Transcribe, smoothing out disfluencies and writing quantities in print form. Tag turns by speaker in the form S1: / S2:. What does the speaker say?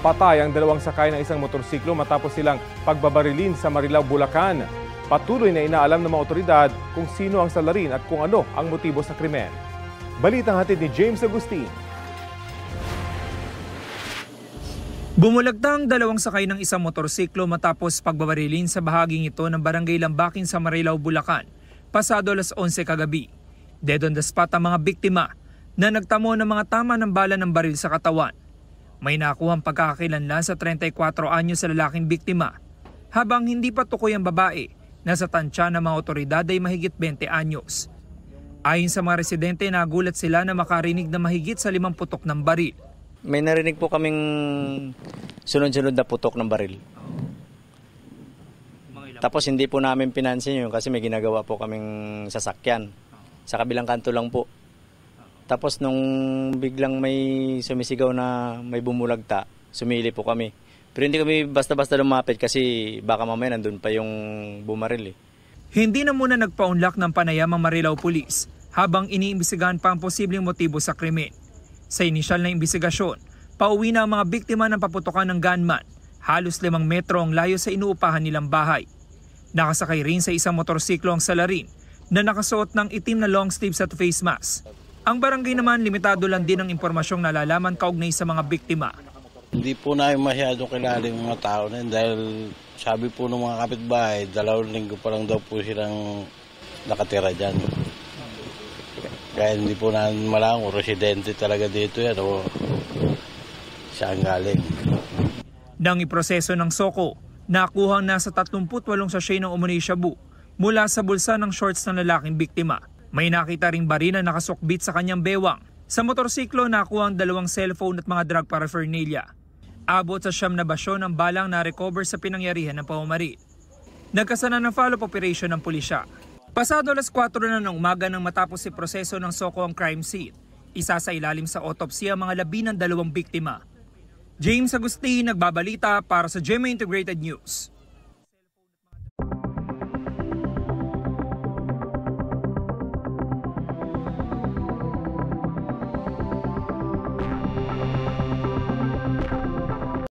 S1: Patay ang dalawang sakay ng isang motorsiklo matapos silang pagbabarilin sa Marilao, Bulacan. Patuloy na inaalam ng mga otoridad kung sino ang salarin at kung ano ang motibo sa krimen. Balitang hatid ni James Agustin.
S2: Bumulagtang dalawang sakay ng isang motorsiklo matapos pagbabarilin sa bahaging ito ng Barangay Lambakin sa Marilao, Bulacan, pasado alas 11 kagabi. Dead on the spot ang mga biktima na nagtamo ng mga tama ng bala ng baril sa katawan. May nakuhang pagkakakilanlan sa 34 anyo sa lalaking biktima, habang hindi pa tukoy ang babae na sa tansya ng mga otoridad ay mahigit 20 anyos. Ayon sa mga residente, nagulat sila na makarinig na mahigit sa 5 putok ng baril.
S3: May narinig po kaming sunod-sunod na putok ng baril. Tapos hindi po namin pinansin yun kasi may ginagawa po kaming sasakyan. Sa kabilang kanto lang po. Tapos nung biglang may sumisigaw na may bumulagta, sumili po kami. Pero hindi kami basta-basta lumapit kasi baka mamaya nandun pa yung bumaril eh.
S1: Hindi na muna nagpaunlak ng panayam ang Marilao Police habang iniimbestigahan pa ang posibleng motibo sa krimen. Sa inisyal na imbestigasyon, pauwi na ang mga biktima ng paputokan ng gunman. Halos 5 metro ang layo sa inuupahan nilang bahay. Nakasakay rin sa isang motorsiklo ang salarin na nakasuot ng itim na long sleeves at face mask. Ang barangay naman, limitado lang din ang impormasyong nalalaman kaugnay sa mga biktima.
S4: Hindi po namin masyadong kilala yung mga tao na yun dahil sabi po ng mga kapitbahay, 2 linggo pa lang daw po silang nakatira dyan. Kaya hindi po namin malaman kung residente talaga dito yan o saan galing.
S1: Nang iproseso ng SOCO, nakuhang nasa 38 sachet ng umunay shabu mula sa bulsa ng shorts ng lalaking biktima. May nakita ring baril na nakasukbit sa kanyang bewang. Sa motorsiklo, nakuhang 2 cellphone at mga drug paraphernalia. Abot sa 9 na basyon ang balang na-recover sa pinangyarihan ng pamamaril. Nagkasana ng follow-up operation ng pulisya. Pasado alas 4 na ng umaga nang matapos si proseso ng SOCO ang crime scene. Isa sa ilalim sa autopsy ang mga labi ng 2 biktima. James Agustin, nagbabalita para sa GMA Integrated News.